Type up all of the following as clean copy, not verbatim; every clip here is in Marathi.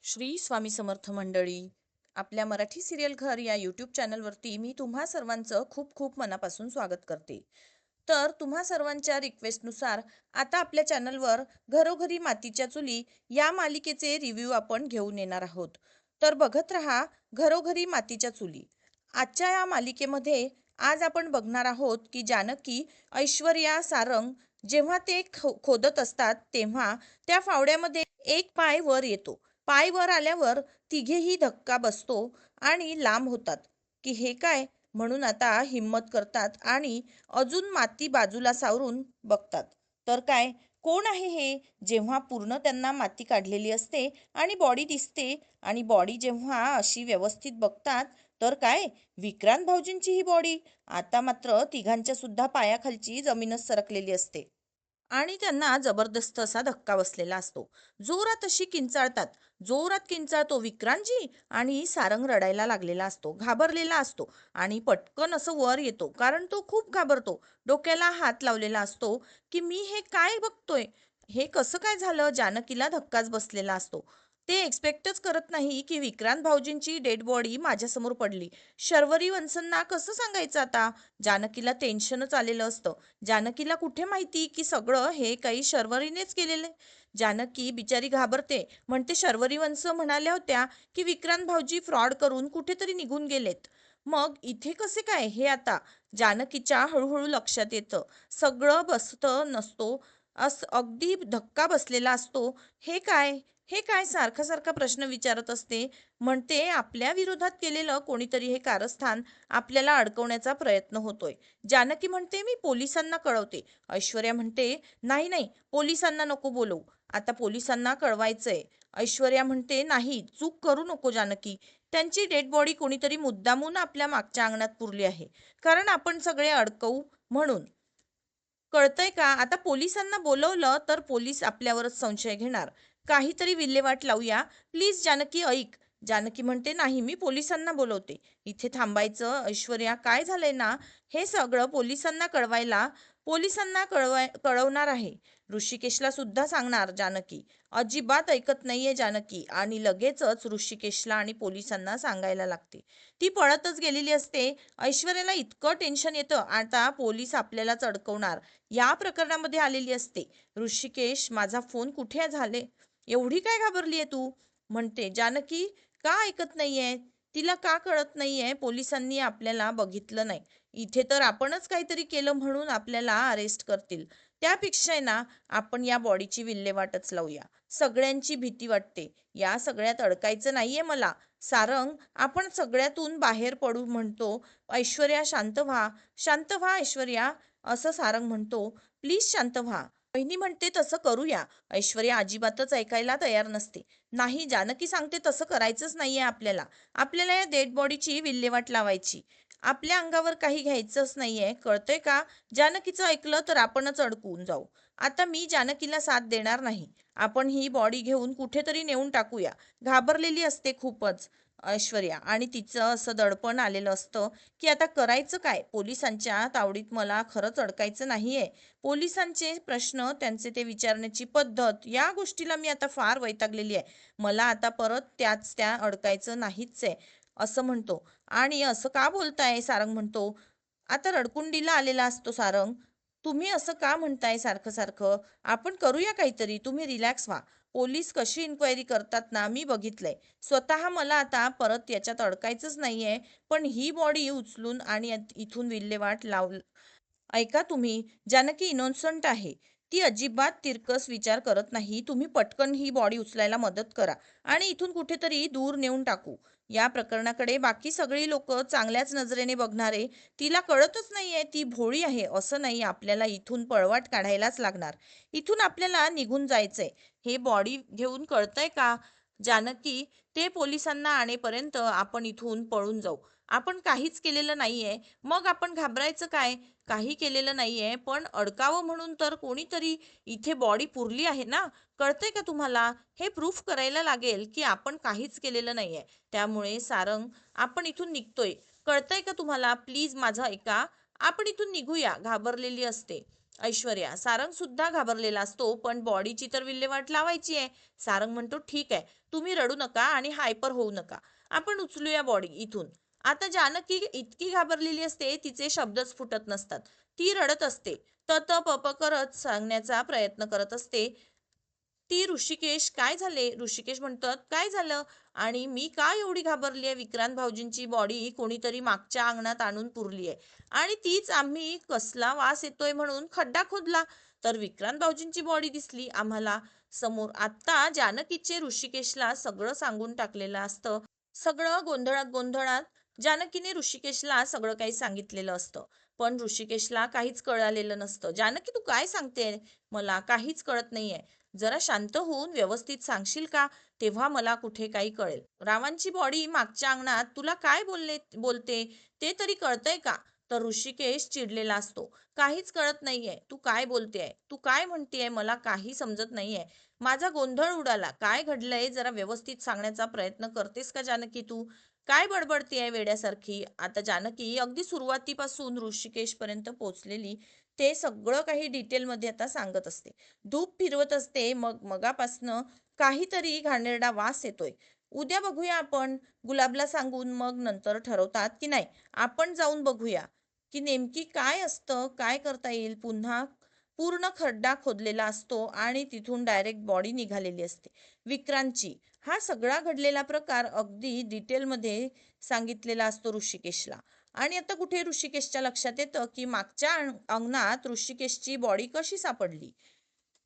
श्री स्वामी समर्थ मंडळी. आपल्या मराठी सिरियल घर या यूट्यूब चॅनलवरती मी तुम्हा सर्वांचं खूप खूप मनापासून स्वागत करते. तर तुम्हा सर्वांच्या रिक्वेस्टनुसार आता आपल्या चॅनलवर घरोघरी मातीच्या चुली या मालिकेचे रिव्ह्यू आपण घेऊन येणार आहोत. तर बघत रहा घरोघरी मातीच्या चुली. आजच्या या मालिकेमध्ये आज आपण बघणार आहोत की जानकी, ऐश्वर्या, सारंग जेव्हा ते खोदत असतात तेव्हा त्या फावड्यामध्ये एक पाय वर येतो. पाय वर आल्यावर तिघेही धक्का बसतो आणि लांब होतात की हे काय, म्हणून आता हिम्मत करतात आणि अजून माती बाजूला सावरून बघतात. तर काय, कोण आहे हे? जेव्हा पूर्ण त्यांना माती काढलेली असते आणि बॉडी दिसते आणि बॉडी जेव्हा अशी व्यवस्थित बघतात तर काय, विक्रांत भाऊजींची ही बॉडी. आता मात्र तिघांच्या सुद्धा पायाखालची जमीनच सरकलेली असते आणि त्यांना जबरदस्त असा धक्का बसलेला असतो. जोरात अशी किंचाळतात. जोरात किंचाळतो विक्रांतजी आणि सारंग रडायला लागलेला असतो, घाबरलेला असतो आणि पटकन असं वर येतो कारण तो खूप घाबरतो. डोक्याला हात लावलेला असतो की मी हे काय बघतोय, हे कसं काय झालं. जानकीला धक्काच बसलेला असतो. ते एक्सपेक्टच करत नाही की विक्रांत भाऊजींची डेड बॉडी माझ्यासमोर पडली. शर्वरी वंशंना कसं सांगायचं आता. जानकीला टेन्शनच आलेलं असतं. जानकीला कुठे माहिती की सगळं हे काही शर्वरीनेच केलेलं. जानकी बिचारी घाबरते, म्हणते शर्वरी वंश म्हणाल्या होत्या की विक्रांत भाऊजी फ्रॉड करून कुठेतरी निघून गेलेत. मग इथे कसे काय हे आता जानकीच्या हळूहळू लक्षात येतं. सगळं बसतं नसतो, अगदी धक्का बसलेला असतो. हे काय, हे काय, सारखा सारखा प्रश्न विचारत असते. म्हणते आपल्या विरोधात केलेलं कोणीतरी हे कारस्थान आपल्याला अडकवण्याचा प्रयत्न होतोय. जानकी म्हणते मी पोलिसांना कळवते. ऐश्वर्या म्हणते नाही नाही, पोलिसांना नको बोलवू, आता पोलिसांना कळवायचंय. ऐश्वर्या म्हणते नाही, चूक करू नको जानकी, त्यांची डेड बॉडी कोणीतरी मुद्दामून आपल्या मागच्या अंगणात पुरली आहे, कारण आपण सगळे अडकवू म्हणून. कळतंय का, आता पोलिसांना बोलवलं तर पोलीस आपल्यावरच संशय घेणार. काहीतरी विल्हेवाट लावूया, प्लीज जानकी ऐक. जानकी म्हणते नाही, मी पोलिसांना बोलवते. इथे थांबायचं ऐश्वर्या, काय झालंय ना, हे सगळं पोलिसांना कळवायला, कळवणार आहे. ऋषिकेशला सुद्धा सांगणार जानकी. अजिबात ऐकत नाहीये जानकी आणि लगेचच ऋषिकेशला आणि पोलिसांना सांगायला लागते. ती पळतच गेलेली असते. ऐश्वर्याला इतकं टेन्शन येतं, आता पोलीस आपल्यालाच अडकवणार या प्रकरणामध्ये आलेली असते. ऋषिकेश, माझा फोन कुठे झाले, एवढी काय घाबरली आहे तू, म्हणते. जानकी का ऐकत नाहीये, तिला का कळत नाहीये पोलिसांनी आपल्याला बघितलं नाही, इथे तर आपणच काहीतरी केलं म्हणून आपल्याला अरेस्ट करतील. त्यापेक्षा आहे ना, आपण या बॉडीची विल्हेवाटच लावूया. सगळ्यांची भीती वाटते, या सगळ्यात अडकायचं नाहीये मला. सारंग, आपण सगळ्यातून बाहेर पडू म्हणतो. ऐश्वर्या शांत व्हा, शांत व्हा ऐश्वर्या, असं सारंग म्हणतो. प्लीज शांत व्हा. वहिनी म्हणते तसं करूया. ऐश्वर्या अजिबातच ऐकायला तयार नसते. नाही, जानकी सांगते तसं करायचंच नाहीये आपल्याला. आपल्याला या डेड बॉडीची विल्हेवाट लावायची. आपल्या अंगावर काही घ्यायचंच नाहीये, कळतंय का. जानकीचं ऐकलं तर आपणच अडकून जाऊ. आता मी जानकीला साथ देणार नाही. आपण ही बॉडी घेऊन कुठेतरी नेऊन टाकूया. घाबरलेली असते खूपच ऐश्वर्या आणि तिचं असं दडपण आलेलं असतं की आता करायचं काय. पोलिसांच्या तावडीत मला खरंच अडकायचं नाहीये. पोलिसांचे प्रश्न, त्यांचे ते विचारण्याची पद्धत, या गोष्टीला मी आता फार वैतागलेली आहे. मला आता परत त्या अडकायचं नाहीच आहे, असं म्हणतो. आणि असं का बोलताय, सारंग म्हणतो. आता रडकुंडीला आलेला असतो सारंग. तुम्ही असं का म्हणताय सारखं सारखं, आपण करूया काहीतरी, तुम्ही रिलॅक्स व्हा. पोलीस कशी इन्क्वायरी करतात ना, मी बघितलंय स्वतः. मला आता परत याच्यात अडकायचंच नाहीये, पण ही बॉडी उचलून आणि इथून विल्हेवाट लाव. ऐका तुम्ही, जानकी इनोसंट आहे. ती अजिबात तिरकस विचार करत नाही. तुम्ही पटकन ही बॉडी उचलायला मदत करा आणि इथून कुठेतरी दूर नेऊन टाकू. या प्रकरणाकडे बाकी सगळी लोक चांगल्याच नजरेने बघणारे. तिला कळतच नाहीये, ती भोळी आहे असं नाही. आपल्याला इथून पळवाट काढायलाच लागणार. इथून आपल्याला निघून जायचंय. हे बॉडी घेऊन, कळतंय का जानकी, ते पोलिसांना आणेपर्यंत आपण इथून पळून जाऊ. आपण काहीच केलेलं नाहीये, मग आपण घाबरायचं काय. काही केलेलं नाहीये, पण अडकावं म्हणून तर कोणीतरी इथे बॉडी पुरली आहे ना. कळतंय का तुम्हाला, हे प्रूफ करायला लागेल की आपण काहीच केलेलं नाहीये. त्यामुळे सारंग, आपण इथून निघतोय, कळतंय का तुम्हाला, प्लीज माझं ऐका. आपण इथून निघूया. घाबरलेली असते ऐश्वर्या. सारंग सुद्धा घाबरलेला असतो, पण बॉडीची तर विल्हेवाट लावायची आहे. सारंग म्हणतो ठीक आहे, तुम्ही रडू नका आणि हायपर होऊ नका. आपण उचलूया बॉडी इथून. आता जानकी इतकी घाबरलेली असते, तिचे शब्दच फुटत नसतात. ती रडत असते. प करत सांगण्याचा प्रयत्न करत असते. ती ऋषिकेश काय झाले? ऋषिकेश म्हणतात काय झालं? आणि मी का एवढी घाबरली आहे? विक्रांत भाऊजींची बॉडी कोणीतरी मागच्या अंगणात आणून पुरली आहे आणि तीच आम्ही कसला वास येतोय म्हणून खड्डा खोदला तर विक्रांत भाऊजींची बॉडी दिसली आम्हाला समोर. आता जानकीचे ऋषिकेशला सगळं सांगून टाकलेलं असतं. सगळं गोंधळात गोंधळात जानकीने ऋषिकेशला सगळं काही सांगितलेलं असतं. पण ऋषिकेशला काहीच कळालेलं नसतं. जानकी तू काय सांगते? मला काहीच कळत नाहीये. जरा शांत होऊन व्यवस्थित सांगशील का? तेव्हा मला कुठे काही कळेल. रावांची बॉडी मागच्या अंगणात तुला काय बोलते ते तरी कळतंय का? तर ऋषिकेश चिडलेला असतो. काहीच कळत नाहीये. तू काय बोलतेय? तू काय म्हणतेय? मला काही समजत नाहीये. माझा गोंधळ उडाला. काय घडलंय जरा व्यवस्थित सांगण्याचा प्रयत्न करतेस का जानकी तू? काय बडबडतेय वेड्यासारखी? आता जानकी अगदी सुरुवातीपासून ऋषिकेश पर्यंत पोहोचलेली ते सगळं काही डिटेलमध्ये आता सांगत असते. धूप फिरवत असते. मगापासनं काहीतरी घाणेरडा वास येतोय. उद्या बघूया आपण. गुलाबला सांगून मग नंतर ठरवतात की नाही आपण जाऊन बघूया की नेमकी काय असतं, काय करता येईल. पुन्हा पूर्ण खड्डा खोदलेला असतो आणि तिथून डायरेक्ट बॉडी निघालेली असते विक्रांतची. हा सगळा घडलेला प्रकार अगदी डिटेलमध्ये सांगितलेला असतो ऋषिकेशला. आणि आता कुठे ऋषिकेशच्या लक्षात येतं की मागच्या अंगणात ऋषिकेशची बॉडी कशी सापडली.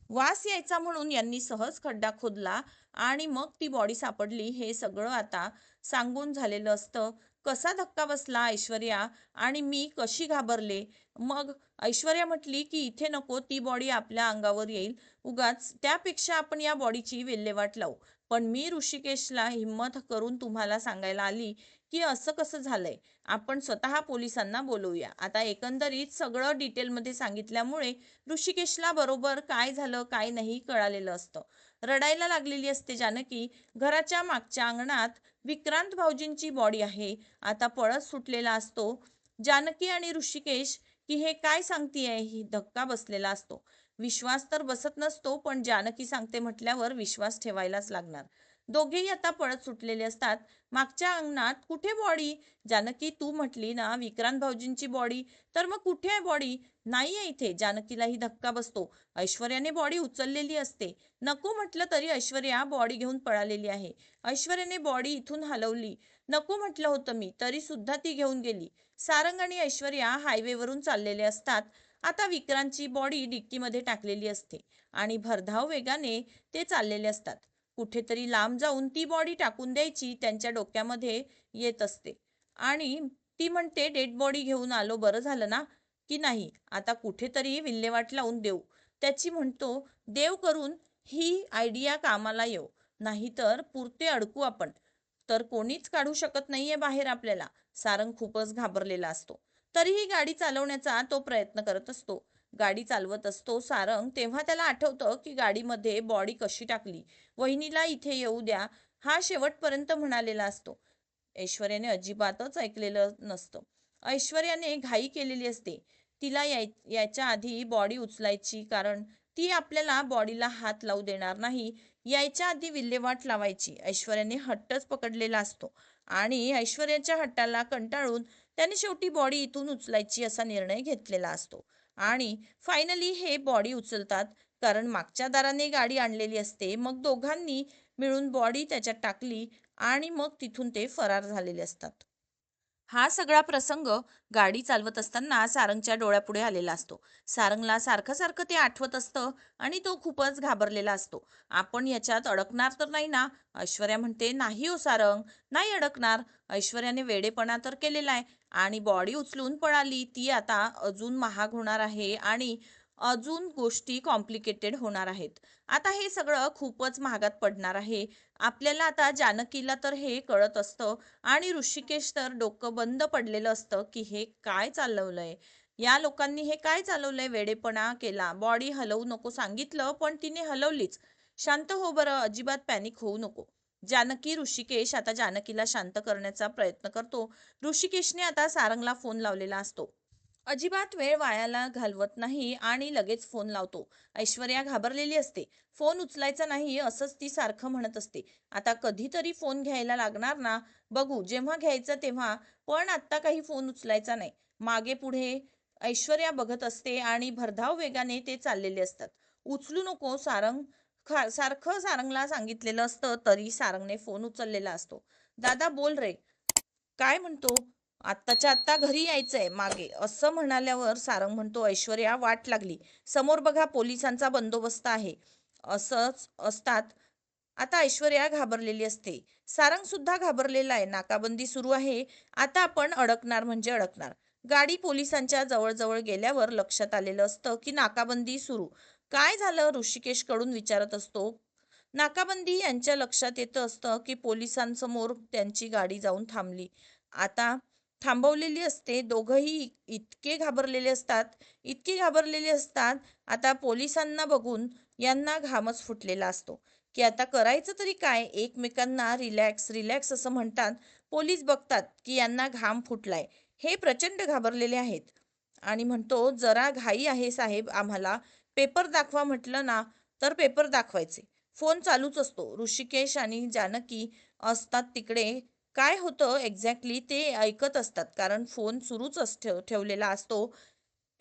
वास यायचा म्हणून यांनी सहज खड्डा खोदला आणि मग ती बॉडी सापडली हे सगळं आता सांगून झालेलं असतं. कसा धक्का बसला ऐश्वर्या आणि मी कशी घाबरले. मग ऐश्वर्या म्हटली की इथे नको, ती बॉडी आपल्या अंगावर येईल उगाच, त्यापेक्षा आपण या बॉडीची विल्हेवाट लावू. पण मी ऋषिकेशला हिम्मत करून तुम्हाला सांगायला आली की असं कसं झालंय. आपण स्वतः पोलिसांना बोलवूया. आता एकंदरीत सगळं डिटेलमध्ये सांगितल्यामुळे ऋषिकेशला बरोबर काय झालं काय नाही कळालेलं असतं. रडायला लागलेली असते जानकी. घराच्या मागच्या अंगणात विक्रांत भाऊजींची बॉडी आहे. आता पळत सुटलेला असतो जानकी आणि ऋषिकेश की हे काय सांगतीये, ही धक्का बसलेला असतो. विश्वास तर बसत नसतो पण जानकी सांगते म्हटल्यावर विश्वास ठेवायलाच लागणार. दोघेही आता पळत सुटलेले असतात. मागच्या अंगणात कुठे बॉडी? जानकी तू म्हटली ना विक्रांत भाऊजींची बॉडी, तर मग कुठे आहे बॉडी? नाहीये इथे. जानकीलाही धक्का बसतो. ऐश्वर्याने बॉडी उचललेली असते. नको म्हटलं तरी ऐश्वर्या बॉडी घेऊन पळालेली आहे. ऐश्वर्याने बॉडी इथून हलवली. नको म्हटलं होतं मी तरी सुद्धा ती घेऊन गेली. सारंग आणि ऐश्वर्या हायवेवरून चाललेले असतात. आता विक्रांतची बॉडी डिक्कीमध्ये टाकलेली असते आणि भरधाव वेगाने ते चाललेले असतात. कुठेतरी लांब जाऊन ती बॉडी टाकून द्यायची त्यांच्या डोक्यामध्ये येत असते. आणि ती म्हणते डेड बॉडी घेऊन आलो बरं झालं ना की नाही, आता कुठेतरी विल्हेवाट लावून देऊ. त्याची म्हणतो देव करून ही आयडिया कामाला येऊ, नाहीतर पुरते अडकू आपण. तर कोणीच काढू शकत नाहीये बाहेर आपल्याला. सारंग खूपच घाबरलेला असतो. तरीही गाडी चालवण्याचा तो प्रयत्न करत असतो. गाडी चालवत असतो सारंग तेव्हा त्याला आठवतं की गाडीमध्ये बॉडी कशी टाकली. वहिनीला इथे येऊ द्या हा शेवटपर्यंत म्हणालेला असतो. ऐश्वर्याने अजिबातच ऐकलेलं नसतं. ऐश्वर्याने घाई केलेली असते. तिला यायच्या आधी बॉडी उचलायची, कारण ती आपल्याला बॉडीला हात लावू देणार नाही. यायच्या आधी विल्हेवाट लावायची ऐश्वर्याने हट्टच पकडलेला असतो. आणि ऐश्वर्याच्या हट्टाला कंटाळून त्याने शेवटी बॉडी इथून उचलायची असा निर्णय घेतलेला असतो. आणि फायनली हे बॉडी उचलतात, कारण मागच्या दाराने गाडी आणलेली असते. मग दोघांनी मिळून बॉडी त्याच्यात टाकली आणि मग तिथून ते फरार झालेले असतात. हा सगळा प्रसंग गाडी चालवत असताना सारंगच्या डोळ्यापुढे आलेला असतो. सारंगला सारखं सारखं ते आठवत असतं आणि तो खूपच घाबरलेला असतो. आपण याच्यात अडकणार तर नाही ना? ऐश्वर्या म्हणते नाही हो सारंग, नाही अडकणार. ऐश्वर्याने वेडेपणा तर केलेला आहे आणि बॉडी उचलून पळाली. ती आता अजून महाग होणार आहे आणि अजून गोष्टी कॉम्प्लिकेटेड होणार आहेत. आता हे सगळं खूपच महागात पडणार आहे आपल्याला. आता जानकीला तर हे कळत असतं आणि ऋषिकेश तर डोकं बंद पडलेलं असतं की हे काय चालवलंय. या लोकांनी हे काय चालवलंय, वेडेपणा केला. बॉडी हलवू नको सांगितलं पण तिने हलवलीच. शांत हो बरं, अजिबात पॅनिक होऊ नको. जानकी ऋषिकेश आता जानकीला शांत करण्याचा प्रयत्न करतो. ऋषिकेशने आता सारंगला फोन लावलेला असतो. अजिबात वेळ वायाला घालवत नाही आणि लगेच फोन लावतो. ऐश्वर्या घाबरलेली असते. फोन उचलायचा नाही असंच ती सारखं म्हणत असते. आता कधीतरी फोन घ्यायला लागणार ना, बघू जेव्हा घ्यायचं तेव्हा, पण आत्ता काही फोन उचलायचा नाही. मागे पुढे ऐश्वर्या बघत असते आणि भरधाव वेगाने ते चाललेले असतात. उचलू नको सारंग, सारखं सारंगला सांगितलेलं असतं तरी सारंगने फोन उचललेला असतो. दादा बोल रे, काय म्हणतो? आत्ताच्या आत्ता घरी यायचंय मागे, असं म्हणाल्यावर सारंग म्हणतो, ऐश्वर्या वाट लागली. समोर बघा पोलिसांचा बंदोबस्त आहे. असंच असतात. आता ऐश्वर्या घाबरलेली असते. सारंग सुद्धा घाबरलेला आहे. नाकाबंदी सुरू आहे. आता आपण अडकणार म्हणजे अडकणार. गाडी पोलिसांच्या जवळ गेल्यावर लक्षात आलेलं असतं की नाकाबंदी सुरू. काय झालं ऋषिकेश कडून विचारत असतो. नाकाबंदी यांच्या लक्षात येतं असतं की पोलिसांसमोर त्यांची गाडी जाऊन थांबली. आता थांबवलेली असते. दोघंही इतके घाबरलेले असतात, इतके घाबरलेले असतात. आता पोलिसांना बघून यांना घामच फुटलेला असतो की आता करायचं तरी काय. एकमेकांना रिलॅक्स रिलॅक्स असं म्हणतात. पोलीस बघतात की यांना घाम फुटलाय. हे प्रचंड घाबरलेले आहेत आणि म्हणतो, जरा घाई आहे साहेब आम्हाला. पेपर दाखवा म्हटलं ना तर पेपर दाखवायचे. फोन चालूच असतो. ऋषिकेश आणि जानकी असतात तिकडे. काय होतं एक्झॅक्टली ते ऐकत असतात कारण फोन सुरूच ठेवलेला असतो.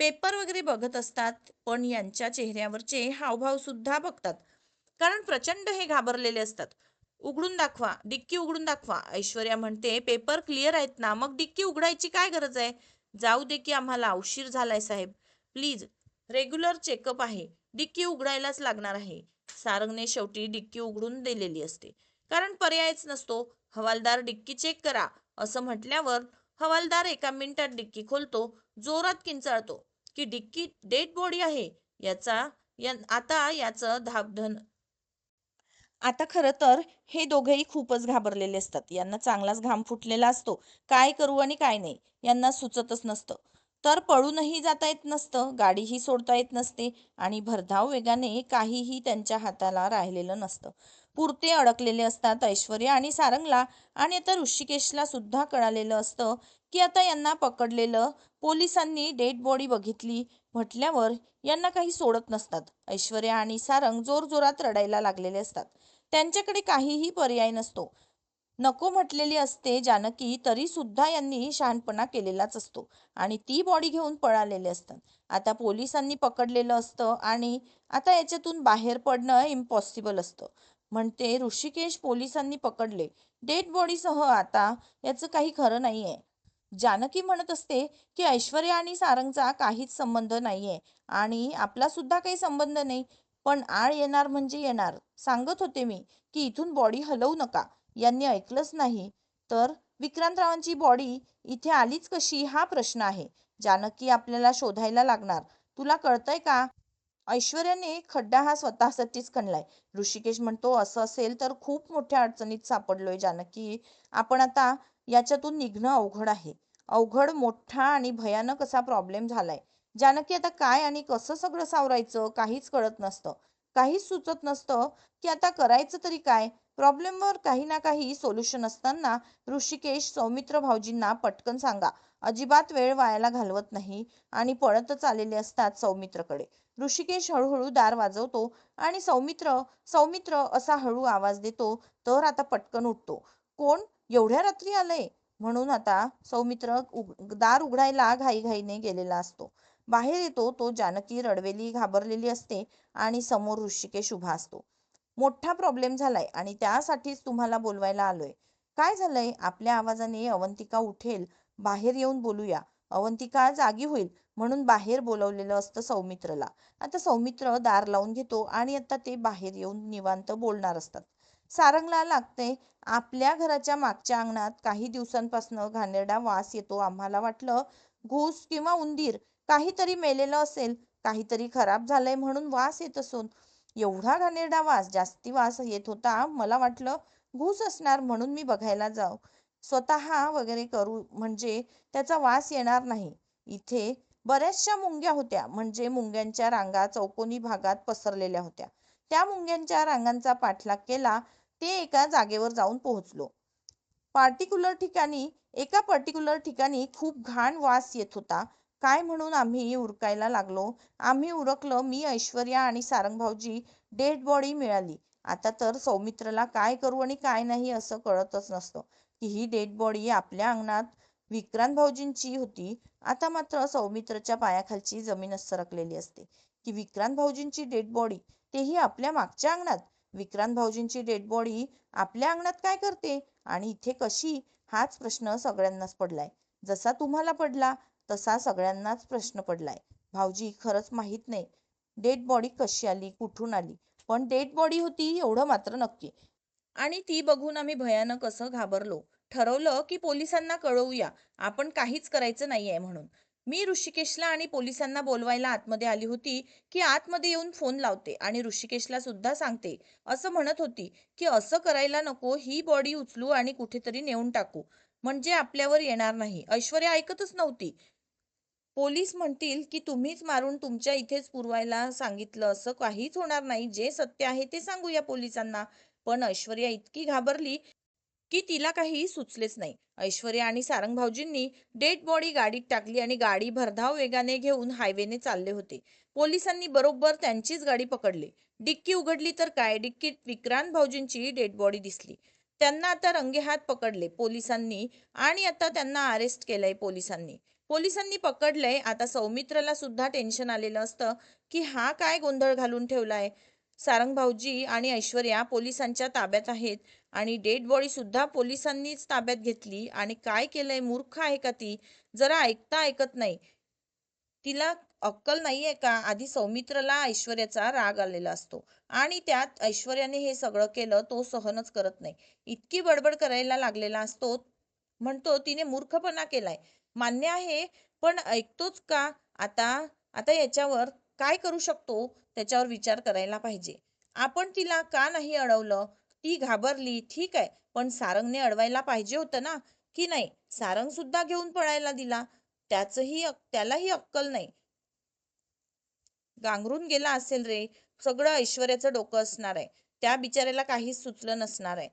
पेपर वगैरे बघत असतात, पण यांच्या चेहऱ्यावरचे हावभाव सुद्धा बघतात कारण प्रचंड हे घाबरलेले असतात. उघडून दाखवा, डिक्की उघडून दाखवा. ऐश्वर्या म्हणते, पेपर क्लिअर आहेत ना, मग डिक्की उघडायची काय गरज आहे? जाऊ दे की आम्हाला उशीर झालाय साहेब, प्लीज. रेग्युलर चेकअप आहे, डिक्की उघडायलाच लागणार आहे. सारंगने शेवटी डिक्की उघडून दिलेली असते कारण पर्यायच नसतो. हवालदार डिक्की चेक करा असं म्हटल्यावर हवालदार एका मिनिटात डिक्की खोलतो. जोरात किंचाळतो की डिक्की डेड बॉडी आहे. आता याचं धाबधन. आता खरं तर हे दोघेही खूपच घाबरलेले असतात. यांना चांगलाच घाम फुटलेला असतो. काय करू आणि काय नाही यांना सुचतच नसतं. तर पळूनही जाता येत नसतं, गाडीही सोडता येत नसते आणि भरधाव वेगाने काहीही त्यांच्या हाताला राहिलेलं नसतं. पुरते अडकलेले असतात ऐश्वर्या आणि सारंगला. आणि आता ऋषिकेशला सुद्धा कळालेलं असतं की आता यांना पकडलेलं. पोलिसांनी डेड बॉडी बघितली म्हटल्यावर यांना काही सोडत नसतात. ऐश्वर्या आणि सारंग जोरजोरात रडायला लागलेले असतात. त्यांच्याकडे काहीही पर्याय नसतो. नको म्हटलेली असते जानकी तरी सुद्धा यांनी शहाणपणा केलेलाच असतो आणि ती बॉडी घेऊन पळालेले असतात. आता पोलिसांनी पकडलेलं असतं आणि आता याच्यातून बाहेर पडणं इम्पॉसिबल असतं. म्हणते, ऋषिकेश पोलिसांनी पकडले डेड बॉडीसह, आता याचं काही खरं नाहीये. जानकी म्हणत असते की ऐश्वर्या आणि सारंगचा काहीच संबंध नाहीये आणि आपला सुद्धा काही संबंध नाही. पण आळ येणार म्हणजे येणार, सांगत होते मी की इथून बॉडी हलवू नका. यांनी ऐकलंच नाही. तर विक्रांतरावांची बॉडी इथे आलीच कशी हा प्रश्न आहे. जानकी आपल्याला शोधायला लागणार. तुला कळतंय का? ऐश्वर्याने खड्डा हा स्वतःसाठीच खणलाय. ऋषिकेश म्हणतो, असं असेल तर खूप मोठ्या अडचणीत सापडलोय जानकी. आपण आता याच्यातून निघणं अवघड आहे. अवघड, मोठा आणि भयानक असा प्रॉब्लेम झालाय. जानकी आता काय आणि कसं सगळं सावरायचं काहीच कळत नसतं. काहीच सुचत नसतं की आता करायचं तरी काय. प्रॉब्लेमवर काही ना काही सोल्युशन असताना ऋषिकेश सौमित्र भाऊजींना पटकन सांगा. अजिबात वेळ वायाला घालवत नाही आणि पळतच आलेले असतात सौमित्रकडे. ऋषिकेश हळूहळू दार वाजवतो आणि सौमित्र सौमित्र असा हळू आवाज देतो. तर आता पटकन उठतो. कोण एवढ्या रात्री आलंय म्हणून आता सौमित्र दार उघडायला घाईघाईने गेलेला असतो. बाहेर येतो तो जानकी रडवेली घाबरलेली असते आणि समोर ऋषिकेश उभा असतो. मोठा प्रॉब्लेम झालाय आणि त्यासाठीच तुम्हाला बोलवायला आलोय. काय झालंय? आपल्या आवाजाने अवंतिका उठेल. बाहेर येऊन बोलूया. अवंतिका जागी होईल म्हणून बाहेर बोलवलेलं असतं सौमित्रला. आता सौमित्र दार लावून घेतो आणि आता ते बाहेर येऊन निवांत बोलणार असतात. सारंगला लागते, आपल्या घराच्या मागच्या अंगणात काही दिवसांपासून घाणेरडा वास येतो. आम्हाला वाटलं घूस किंवा उंदीर काहीतरी मेलेलं असेल, काहीतरी खराब झालंय म्हणून वास येत असून. एवढा घाणेरडा वास, जास्ती वास येत होता. मला वाटलं घूस असणार म्हणून मी बघायला जाऊ स्वतः वगैरे करू म्हणजे त्याचा वास येणार नाही. इथे बऱ्याचशा मुंग्या होत्या, म्हणजे मुंग्यांच्या रांगा चौकोनी भागात पसरलेल्या होत्या. त्या मुंग्यांच्या रांगांचा पाठलाग केला. ते एका जागेवर जाऊन पोहोचलो. एका पर्टिक्युलर ठिकाणी खूप घाण वास येत होता. काय म्हणून आम्ही उरकायला लागलो. आम्ही उरकलं. मी, ऐश्वर्या आणि सारंग भाऊजी. डेड बॉडी मिळाली. आता तर सौमित्रला काय करू आणि काय नाही असं कळतच नसतं की ही डेड बॉडी आपल्या अंगणात विक्रांत भाऊजींची होती. आता मात्र सौमित्रच्या पायाखालची जमीनच सरकलेली असते की विक्रांत भाऊजींची डेड बॉडी, तेही आपल्या मागच्या अंगणात. विक्रांत भाऊजींची डेड बॉडी आपल्या अंगणात काय करते आणि इथे कशी, हाच प्रश्न सगळ्यांनाच पडलाय. जसा तुम्हाला पडला तसा सगळ्यांनाच प्रश्न पडलाय. भाऊजी, खरंच माहित नाही डेड बॉडी कशी आली, कुठून आली, पण डेड बॉडी होती एवढं मात्र नक्की. आणि ती बघून आम्ही भयानक असं घाबरलो. ठरवलं की पोलिसांना कळवूया, आपण काहीच करायचं नाहीये म्हणून. मी ऋषिकेशला आणि पोलिसांना बोलवायला आतमध्ये आली होती की आतमध्ये येऊन फोन लावते आणि ऋषिकेशला सुद्धा सांगते असं म्हणत होती की असं करायला नको, ही बॉडी उचलू आणि कुठेतरी नेऊन टाकू, म्हणजे आपल्यावर येणार नाही. ऐश्वर्या ऐकतच नव्हती. पोलीस म्हणतील की तुम्हीच मारून तुमच्या इथेच पुरवायला सांगितलं, असं काहीच होणार नाही, जे सत्य आहे ते सांगूया पोलिसांना. पण ऐश्वर्या इतकी घाबरली की तिला काही सुचलेच नाही. ऐश्वर्या आणि सारंग भाऊजींनी डेड बॉडी गाडीत टाकली आणि गाडी भरधाव वेगाने घेऊन हायवेने चालले होते. पोलिसांनी बरोबर त्यांचीच गाडी पकडली. डिक्की उघडली तर काय, डिक्कीत विक्रांत भाऊजींची डेड बॉडी दिसली. त्यांना आता रंगेहात पकडले पोलिसांनी आणि आता त्यांना अरेस्ट केलंय पोलिसांनी. पोलिसांनी पकडलंय. आता सौमित्रला सुद्धा टेन्शन आलेलं असतं की हा काय गोंधळ घालून ठेवलाय. सारंग भाऊजी आणि ऐश्वर्या पोलिसांच्या ताब्यात आहेत आणि डेड बॉडी सुद्धा पोलिसांनीच ताब्यात घेतली. आणि काय केलंय, मूर्ख आहे का ती, जरा ऐकता ऐकत नाही. तिला अक्कल नाहीये का. आधी सौमित्रला ऐश्वर्याचा राग आलेला असतो आणि त्यात ऐश्वर्याने हे सगळं केलं, तो सहनच करत नाही. इतकी बडबड करायला लागलेला असतो. म्हणतो तिने मूर्खपणा केलाय, मान्य आहे, पण ऐकतोच का. आता आता याच्यावर काय करू शकतो त्याच्यावर विचार करायला पाहिजे. आपण तिला का नाही अडवलं. ती घाबरली, ठीक आहे, पण सारंगने अडवायला पाहिजे होतं ना, की नाही. सारंग सुद्धा घेऊन पळायला दिला. त्यालाही अक्कल नाही. गांगरून गेला असेल रे. सगळं ऐश्वर्याचं डोकं असणार आहे. त्या बिचाऱ्याला काहीच सुचलं नसणार आहे.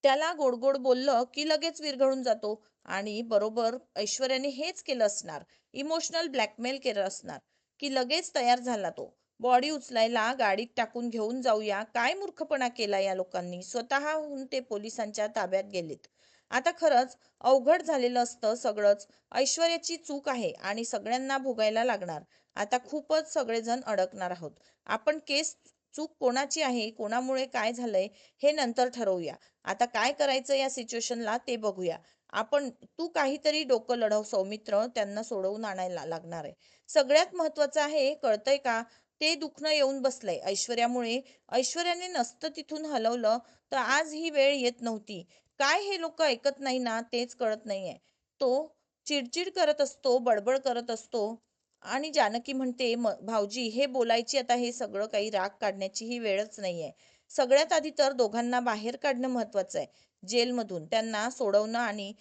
त्याला गोड गोड बोललं की लगेच विरघळून जातो. आणि बरोबर ऐश्वर्याने हेच केलं असणार. इमोशनल ब्लॅकमेल केलं असणार की लगेच तयार झाला तो. बॉडी उचलायला गाडीत टाकून घेऊन जाऊया. काय मूर्खपणा केला या लोकांनी. स्वतःहून ते पोलिसांच्या ताब्यात गेलेत. आता खरंच अवघड झालेलं असतं सगळंच. ऐश्वर्याची चूक आहे आणि सगळ्यांना भोगायला लागणार. आता खूपच सगळेजण अडकणार आहोत. आपण केस, चूक कोणाची आहे, कोणामुळे काय झालंय हे नंतर ठरवूया. आता काय करायचं या सिच्युएशनला ते बघूया आपण. तू काहीतरी डोकं लढव सौमित्र, त्यांना सोडवून आणायला लागणार आहे. सगळ्यात महत्वाचं आहे, कळतंय का, ते दुखणं येऊन बसलंय ऐश्वर्यामुळे. ऐश्वर्याने नसतं तिथून हलवलं तर आज ही वेळ येत नव्हती. काय हे लोक ऐकत नाही ना, तेच कळत नाहीये. तो चिडचिड करत असतो, बडबड करत असतो. आणि जानकी म्हणते, भाऊजी हे बोलायची आता, हे सगळं काही राग काढण्याची ही वेळच नाहीये. सगळ्यात आधी तर दोघांना बाहेर काढणं महत्वाचं आहे, जेलमधून त्यांना सोडवणं आणि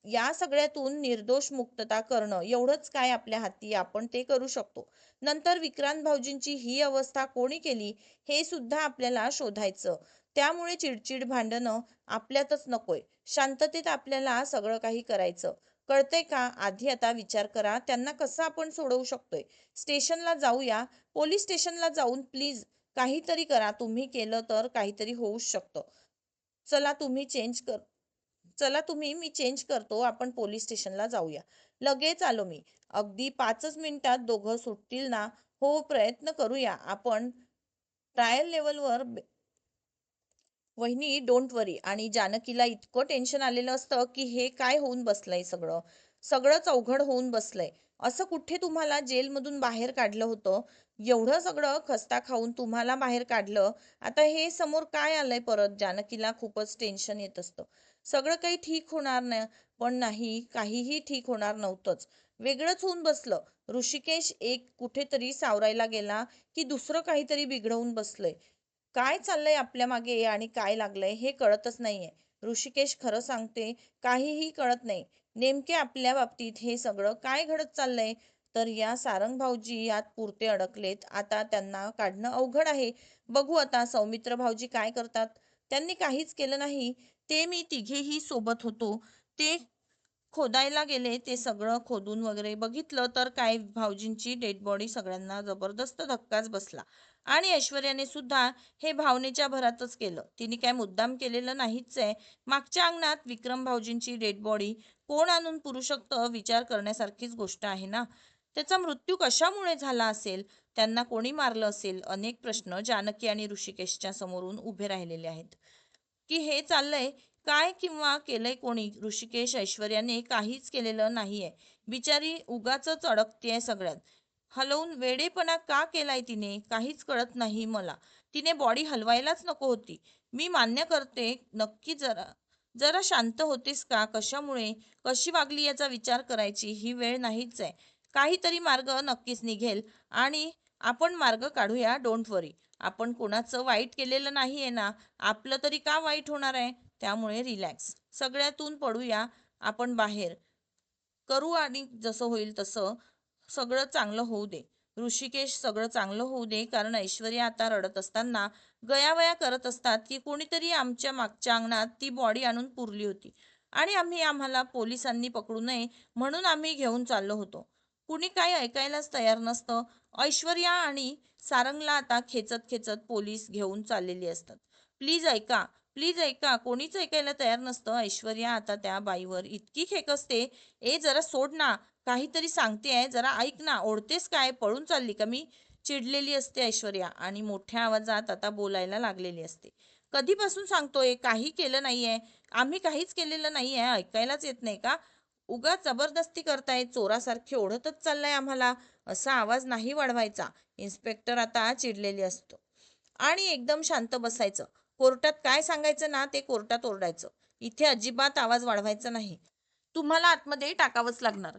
या सगळ्यातून निर्दोष मुक्तता करणं, एवढंच काय आपल्या हाती, आपण ते करू शकतो. नंतर विक्रांत भाऊजींची ही अवस्था कोणी केली हे सुद्धा आपल्याला शोधायचं. त्यामुळे चिडचिड, भांडणं आपल्यातच नकोय. शांततेत आपल्याला सगळं काही करायचं. कळतंय का. आधी आता विचार करा त्यांना कसं आपण सोडवू शकतोय. स्टेशनला जाऊया. पोलीस स्टेशनला जाऊन प्लीज काहीतरी करा. तुम्ही केलं तर काहीतरी होऊच शकतं. चला तुम्ही चेंज कर चला तुम्ही मी चेंज करतो, आपण पोलीस स्टेशनला जाऊया. लगेच आलो मी. अगदी 5च मिनिटात दोघं सुटतील ना. हो, प्रयत्न करूया आपण. ट्रायल लेवलवर. वहिनी डोंट वरी. आणि जानकीला इतकं टेन्शन आलेलं असतं की हे काय होऊन बसलंय सगळं. सगळंच अवघड होऊन बसलंय. असं कुठे तुम्हाला जेलमधून बाहेर काढलं होतं. एवढं सगळं खस्ता खाऊन तुम्हाला बाहेर काढलं. आता हे समोर काय आलंय परत. जानकीला खूपच टेन्शन येत असतं. सगळं काही ठीक होणार नाही. पण नाही, काहीही ठीक होणार नव्हतंच. वेगळंच होऊन बसलं. ऋषिकेश एक कुठेतरी सावरायला गेला की दुसरं काहीतरी बिघडवून बसलंय. काय चाललंय आपल्या मागे आणि काय लागलंय हे कळतच नाहीये. ऋषिकेश, खरं सांगते, काहीही कळत नाही. नेमके आपल्या बाबतीत हे सगळं काय घडत चाललंय. तर या सारंग भाऊजी यात पुरते अडकलेत. आता त्यांना काढणं अवघड आहे. बघू आता सौमित्र भाऊजी काय करतात. त्यांनी काहीच केलं नाही. ते मी तिघेही सोबत होतो. ते खोदायला गेले, ते सगळं खोदून वगैरे बघितलं तर काय भाऊजींची डेड बॉडी सगळ्यांना जबरदस्त धक्काच बसला. आणि ऐश्वर्याने सुद्धा हे भावनेच्या भरातच केलं. तिने काय मुद्दाम केलेलं नाहीच आहे. मागच्या अंगणात विक्रम भाऊजींची डेड बॉडी कोण आणून पुरू शकतं, विचार करण्यासारखीच गोष्ट आहे ना. त्याचा मृत्यू कशामुळे झाला असेल, त्यांना कोणी मारलं असेल, अनेक प्रश्न जानकी आणि ऋषिकेशच्या समोरून उभे राहिलेले आहेत. की हे चाललंय काय किंवा केलंय कोणी? ऋषिकेश ऐश्वर्याने काहीच केलेलं नाहीये. बिचारी उगाचच अडकतेय सगळ्यात. हलवून वेडेपणा का केलाय तिने, काहीच कळत नाही मला. तिने बॉडी हलवायलाच नको होती. मी मान्य करते, नक्की जरा जरा शांत होतेस का? कशामुळे कशी वागली याचा विचार करायची ही वेळ नाहीच आहे. काहीतरी मार्ग नक्कीच निघेल आणि आपण मार्ग काढूया. डोंट वरी. आपण कोणाचं वाईट केलेलं नाहीये ना. आपलं तरी का वाईट होणार आहे? त्यामुळे रिलॅक्स. सगळ्यातून पडूया आपण बाहेर. करू आणि जसं होईल तसं सगळं चांगलं होऊ दे. ऋषिकेश, सगळं चांगलं होऊ दे. कारण ऐश्वर्या आता रडत असताना गयावया करत असतात की कोणीतरी आमच्या मागच्या अंगणात ती बॉडी आणून पुरली होती आणि आम्हाला पोलिसांनी पकडू नये म्हणून आम्ही घेऊन चाललो होतो. कुणी काही ऐकायलाच तयार नसतं. ऐश्वर्या आणि सारंगला आता खेचत खेचत पोलीस घेऊन चाललेली असतात. प्लीज ऐका, प्लीज ऐका. कोणीच ऐकायला तयार नसतं. ऐश्वर्या आता त्या बाईवर इतकी खेकसते, ए जरा सोड ना, काहीतरी सांगतेय, जरा ऐक ना, ओढतेस काय, पळून चालली का मी? चिडलेली असते ऐश्वर्या आणि मोठ्या आवाजात आता बोलायला लागलेली असते. कधीपासून सांगतोय, काही केलं नाहीये, आम्ही काहीच केलेलं नाहीये, ऐकायलाच येत नाही का? उगाच जबरदस्ती करताय, चोरासारखी ओढतच चाललाय आम्हाला. असा आवाज नाही वाढवायचा. इन्स्पेक्टर आता चिडलेली असतो. आणि एकदम शांत बसायचं. कोर्टात काय सांगायचं ना, ते कोर्टात ओरडायचं. इथे अजिबात आवाज वाढवायचा नाही. तुम्हाला आतमध्ये टाकावंच लागणार.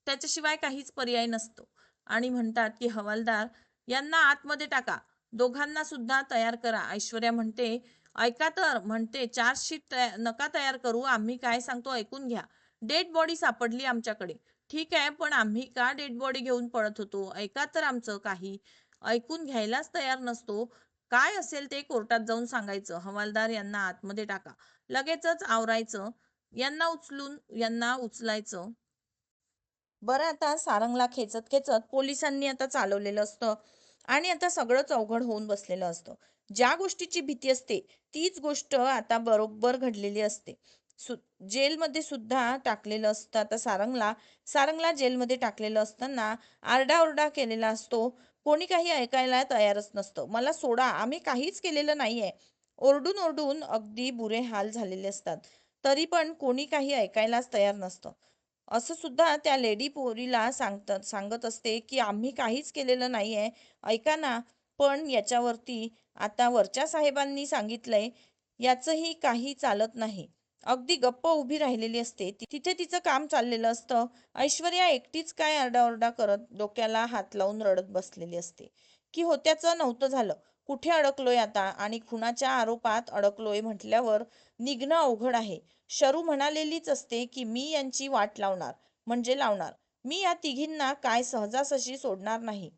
त्याच्याशिवाय काहीच पर्याय नसतो. आणि म्हणतात की हवालदार यांना आतमध्ये टाका, दोघांना सुद्धा तयार करा. ऐश्वर्या म्हणते, ऐका तर, म्हणते चार्जशीट नका तयार करू, आम्ही काय सांगतो ऐकून घ्या. डेड बॉडी सापडली आमच्याकडे. ठीक आहे, पण आम्ही का डेड बॉडी घेऊन पळत होतो? ऐका तर आमचं. काही ऐकून घ्यायलाच तयार नसतो. काय असेल ते कोर्टात जाऊन सांगायचं. हवालदार यांना आतमध्ये टाका. लगेचच आवरायचं. यांना उचलायचं. बरं, आता सारंगला खेचत खेचत पोलिसांनी आता चालवलेलं असतं आणि आता सगळंच अवघड होऊन बसलेलं असतं. ज्या गोष्टीची भीती असते तीच गोष्ट आता बरोबर घडलेली असते. सु जेलमध्ये सुद्धा टाकलेलं असतं. आता सारंगला जेलमध्ये टाकलेलं असताना आरडाओरडा केलेला असतो. कोणी काही ऐकायला तयारच नसतं. मला सोडा, आम्ही काहीच केलेलं नाहीये. ओरडून ओरडून अगदी बुरे हाल झालेले असतात. तरी पण कोणी काही ऐकायलाच तयार नसतं. असं सुद्धा त्या लेडी पोरीला सांगत असते की आम्ही काहीच केलेलं नाहीये, ऐका ना. पण याच्यावरती आता वरच्या साहेबांनी सांगितलंय, याचंही काही चालत नाही. अगदी गप्प उभी राहिलेली असते. तिथे तिचं काम चाललेलं असतं. ऐश्वर्या एकटीच काय आरडाओरडा करत डोक्याला हात लावून रडत बसलेली असते की होत्याचं नव्हतं झालं. कुठे अडकलोय आता, आणि खुनाच्या आरोपात अडकलोय म्हटल्यावर निघणं अवघड आहे. शरू म्हणालेलीच असते की मी यांची वाट लावणार म्हणजे लावणार. मी या तिघींना काय सहजासहजी सोडणार नाही.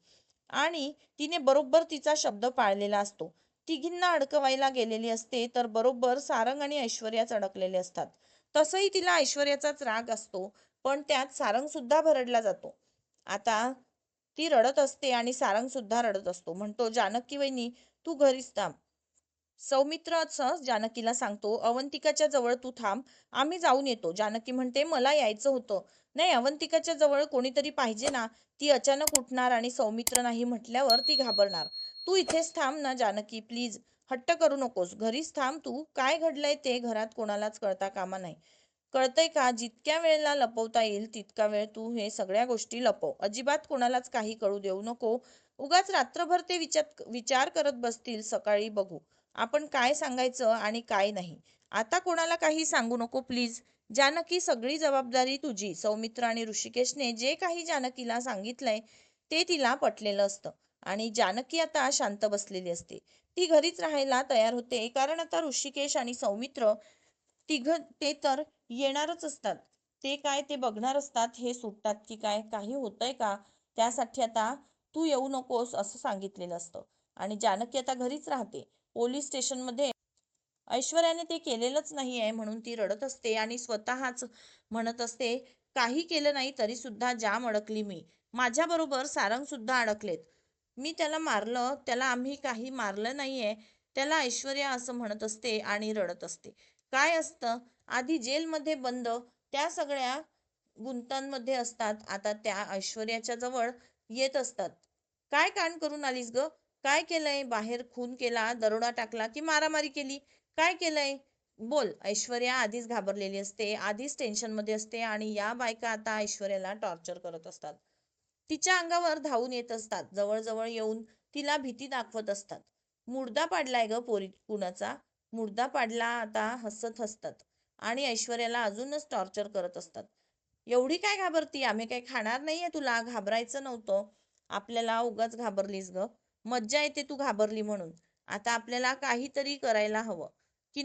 आणि तिने बरोबर तिचा शब्द पाळलेला असतो. तिघींना अडकवायला गेलेली असते तर बरोबर सारंग आणि ऐश्वर्याच अडकलेले असतात. तसंही तिला ऐश्वर्याचाच राग असतो, पण त्यात सारंग सुद्धा भरडला जातो. आता ती रडत असते आणि सारंग सुद्धा रडत असतो. म्हणतो, जानकी वहिनी, तू घरीच थांब. सौमित्र असं जानकीला सांगतो, अवंतिकाच्या जवळ तू थांब, आम्ही जाऊन येतो. जानकी म्हणते, मला यायचं होतं. नाही, अवंतिकाच्या जवळ कोणीतरी पाहिजे ना. ती अचानक उठणार आणि सौमित्र नाही म्हटल्यावर ती घाबरणार. तू इथेच थांब ना जानकी, प्लीज. हट्ट करू नकोस, घरीच थांब तू. काय घडलंय ते घरात कोणालाच कळता कामा नाही. कळतंय का? जितक्या वेळेला लपवता येईल तितका वेळ तू हे सगळ्या गोष्टी लपव. अजिबात कोणालाच काही कळू देऊ नको. उगाच रात्रभर ते विचार करत बसतील. सकाळी बघू आपण काय सांगायचं आणि काय नाही. आता कोणाला काही सांगू नको प्लीज. जानकी, सगळी जबाबदारी तुझी. सौमित्र आणि ऋषिकेशने जे काही जानकीला सांगितलंय ते तिला पटलेलं असतं आणि जानकी आता शांत बसलेली असते. ती घरीच राहायला तयार होते, कारण आता ऋषिकेश आणि सौमित्र तिघ ते तर येणारच असतात. ते काय ते बघणार असतात हे सुटतात की काय, काही होतंय का, त्यासाठी आता तू येऊ नकोस असं सांगितलेलं असतं. आणि जानकी आता घरीच राहते. पोलीस स्टेशनमध्ये ऐश्वर्याने ते केलेलंच नाही आहे म्हणून ती रडत असते आणि स्वतःच म्हणत असते, काही केलं नाही तरी सुद्धा जाम अडकली मी. माझ्याबरोबर सारंग सुद्धा अडकलेत. मी त्याला मारलं, त्याला आम्ही काही मारलं नाहीये. त्याला ऐश्वर्या असं म्हणत असते आणि रडत असते. काय असतं, आधी जेलमध्ये बंद त्या सगळ्या गुंतांमध्ये असतात, आता त्या ऐश्वर्याच्या जवळ येत असतात. काय कांड करून आलीस ग? काय केलंय? बाहेर खून केला, दरोडा टाकला की मारामारी केली? काय केलंय? बोल. ऐश्वर्या आधीच घाबरलेली असते, आधीच टेन्शन मध्ये असते आणि या बायका आता ऐश्वर्याला टॉर्चर करत असतात. तिच्या अंगावर धावून येत असतात, जवळ येऊन तिला भीती दाखवत असतात. मुर्दा पाडलाय ग पोरी कुणाचा? मुर्दा पाडला आता हसत हसतात आणि ऐश्वर्याला अजूनच टॉर्चर करत असतात. एवढी काय घाबरती? आम्ही काही खाणार नाहीये, तुला घाबरायचं नव्हतं. आपल्याला उगाच घाबरलीस ग. मज्जा येते तू घाबरली म्हणून. आता आपल्याला काहीतरी करायला हवं की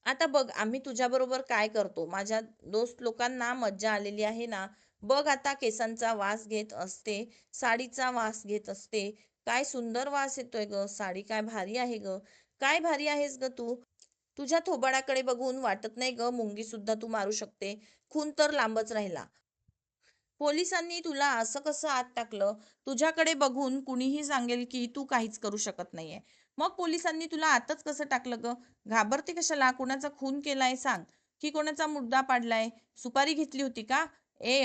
आता बघ आम्ही तुझ्याबरोबर काय करतो. माझ्या दोस्त लोकांना मज्जा आलेली आहे ना. बघ आता केसांचा वास घेत असते, साडीचा वास घेत असते. काय सुंदर वास येतोय ग. साडी काय भारी आहे ग. काय भारी आहेस ग तू. तुझ्या थोबाडाकडे बघून वाटत नाही ग मुंगी सुद्धा तू मारू शकते. खून तर लांबच राहिला. पोलिसांनी तुला असं कसं आत टाकलं? तुझ्याकडे बघून कुणीही सांगेल की तू काहीच करू शकत नाहीये. मग पोलिसांनी तुला आतच कसं टाकलं ग? घाबरते कशाला? कुणाचा खून केलाय सांग, की कोणाचा मुद्दा पाडलाय? सुपारी घेतली होती का?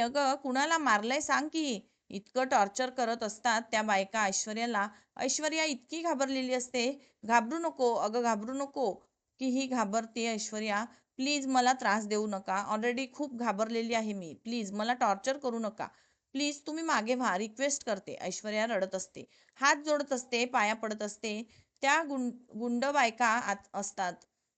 अगं कुणाला मारलंय सांग की. इतकं टॉर्चर करत असतात त्या बायका ऐश्वर्याला. ऐश्वर्या इतकी घाबरलेली असते. घाबरू नको अगं, घाबरू नको. की ही घाबरते ऐश्वर्या. प्लीज मला त्रास देऊ नका. ऑलरेडी खूप घाबरलेली आहे मी. प्लीज मला टॉर्चर करू नका. प्लीज तुम्ही मागे व्हा. रिक्वेस्ट करते. ऐश्वर्या रडत असते. हात जोडत असते. पाया पडत असते. त्या गुंड बायका आत असतात.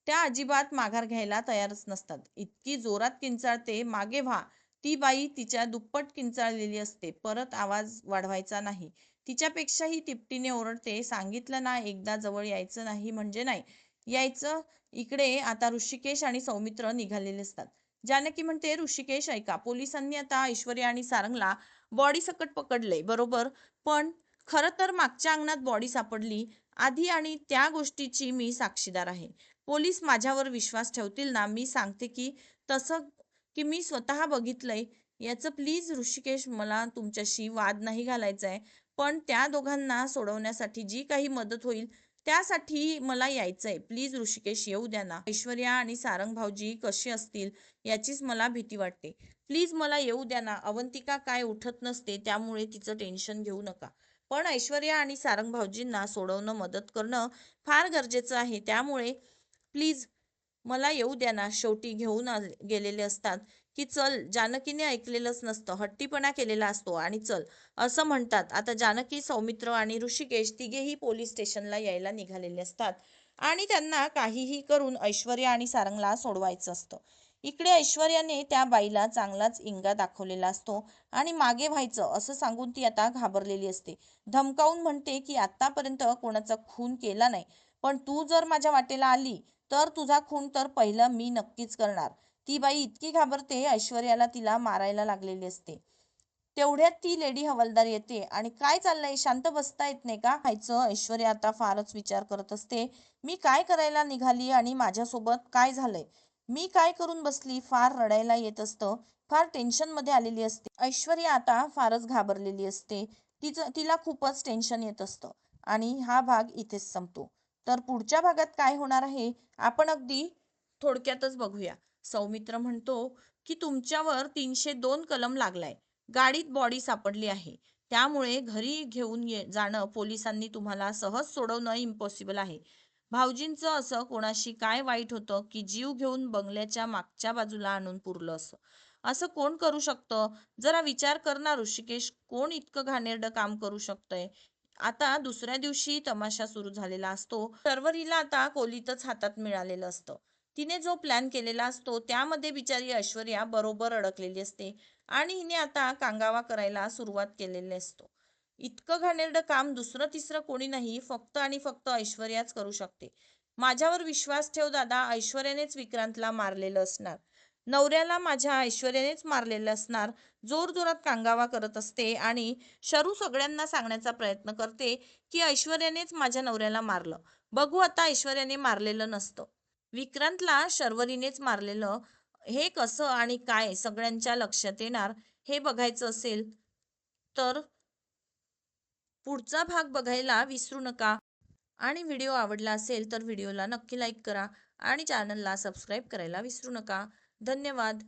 त्या अजिबात माघार घ्यायला तयारच नसतात. इतकी जोरात किंचाळते, मागे व्हा. ती बाई तिच्या दुप्पट किंचाळलेली असते. परत आवाज वाढवायचा नाही. तिच्यापेक्षाही तिपटीने ओरडते. सांगितलं ना एकदा जवळ यायचं नाही म्हणजे नाही यायचं. इकडे आता ऋषिकेश आणि सौमित्र निघालेले असतात. जानकी म्हणते, ऋषिकेश ऐका, पोलिसांनी आता ऐश्वर्या आणि सारंगला बॉडी सकट पकडले बरोबर, पण खरं तर मागच्या अंगणात बॉडी सापडली आधी आणि त्या गोष्टीची मी साक्षीदार आहे. पोलीस माझ्यावर विश्वास ठेवतील ना. मी सांगते की तसं की मी स्वतः बघितलंय. याचं प्लीज ऋषिकेश, मला तुमच्याशी वाद नाही घालायचा आहे, पण त्या दोघांना सोडवण्यासाठी जी काही मदत होईल त्यासाठी मला यायचंय. प्लीज ऋषिकेश येऊ द्या ना. ऐश्वर्या आणि सारंग भाऊजी कसे असतील याचीच मला भीती वाटते. प्लीज मला येऊ द्या ना. अवंतिका काय उठत नसते त्यामुळे तिचं टेन्शन घेऊ नका. पण ऐश्वर्या आणि सारंग भाऊजींना सोडवणं, मदत करणं फार गरजेचं आहे. त्यामुळे प्लीज मला येऊ द्या ना. शेवटी घेऊन गेलेले असतात की चल. जानकीने ऐकलेलंच नसतं, हट्टीपणा केलेला असतो आणि चल असं म्हणतात. आता जानकी, सौमित्र आणि ऋषिकेश तिघेही पोलीस स्टेशनला यायला निघालेले असतात आणि त्यांना काहीही करून ऐश्वर्या आणि सारंगला सोडवायचं असतं. इकडे ऐश्वर्याने त्या बाईला चांगलाच इंगा दाखवलेला असतो आणि मागे व्हायचं असं सांगून ती आता घाबरलेली असते. धमकावून म्हणते की आतापर्यंत कोणाचा खून केला नाही, पण तू जर माझ्या वाटेला आली तर तुझा खून तर पहिलं मी नक्कीच करणार. ती बाई इतकी घाबरते ऐश्वर्याला, तिला मारायला लागलेली असते. तेवढ्यात ती लेडी हवालदार येते आणि काय चाललंय, शांत बसता येत नाही का? व्हायचं. ऐश्वर्या आता फारच विचार करत असते. मी काय करायला निघाली आणि माझ्यासोबत काय झालंय? मी काय करून बसली? फार रडायला येत असतं. फार टेन्शन मध्ये आलेली असते ऐश्वर्या. आता फारच घाबरलेली असते. तिला खूपच टेन्शन येत असतं आणि हा भाग इथेच संपतो. तर पुढच्या भागात काय होणार आहे आपण अगदी थोडक्यातच बघूया. सौमित्र म्हणतो की तुमच्यावर 302 कलम लागलाय. गाडीत बॉडी सापडली आहे. त्यामुळे घरी घेऊन जाणं पोलिसांनी तुम्हाला सहज सोडवणं इम्पॉसिबल आहे. भाऊजींचं असं कोणाशी काय वाईट होतं की जीव घेऊन बंगल्याच्या मागच्या बाजूला आणून पुरलं असं? असं कोण करू शकतं? जरा विचार कर ना ऋषिकेश. कोण इतकं घाणेरडं काम करू शकतंय? आता दुसऱ्या दिवशी तमाशा सुरू झालेला असतो. शर्वरीला आता कोलीतच हातात मिळालेलं असतं. तिने जो प्लॅन केलेला असतो त्यामध्ये बिचारी ऐश्वर्या बरोबर अडकलेली असते आणि हिने आता कांगावा करायला सुरुवात केलेली असतो. इतकं घाणेरडं काम दुसरं तिसरं कोणी नाही, फक्त आणि फक्त ऐश्वर्याच करू शकते. माझ्यावर विश्वास ठेव दादा, ऐश्वर्यानेच विक्रांतला मारलेलं असणार. नवऱ्याला माझ्या ऐश्वर्यानेच मारलेलं असणार. जोरजोरात कांगावा करत असते आणि शरू सगळ्यांना सांगण्याचा प्रयत्न करते की ऐश्वर्यानेच माझ्या नवऱ्याला मारलं. बघू आता ऐश्वर्याने मारलेलं नसतं. विक्रांतला शर्वरीनेच मारलेलं हे कसं आणि काय सगळ्यांच्या लक्षात येणार हे बघायचं असेल तर पुढचा भाग बघायला विसरू नका. आणि व्हिडिओ आवडला असेल तर व्हिडिओला नक्की लाईक करा आणि चॅनलला सबस्क्राईब करायला विसरू नका. धन्यवाद.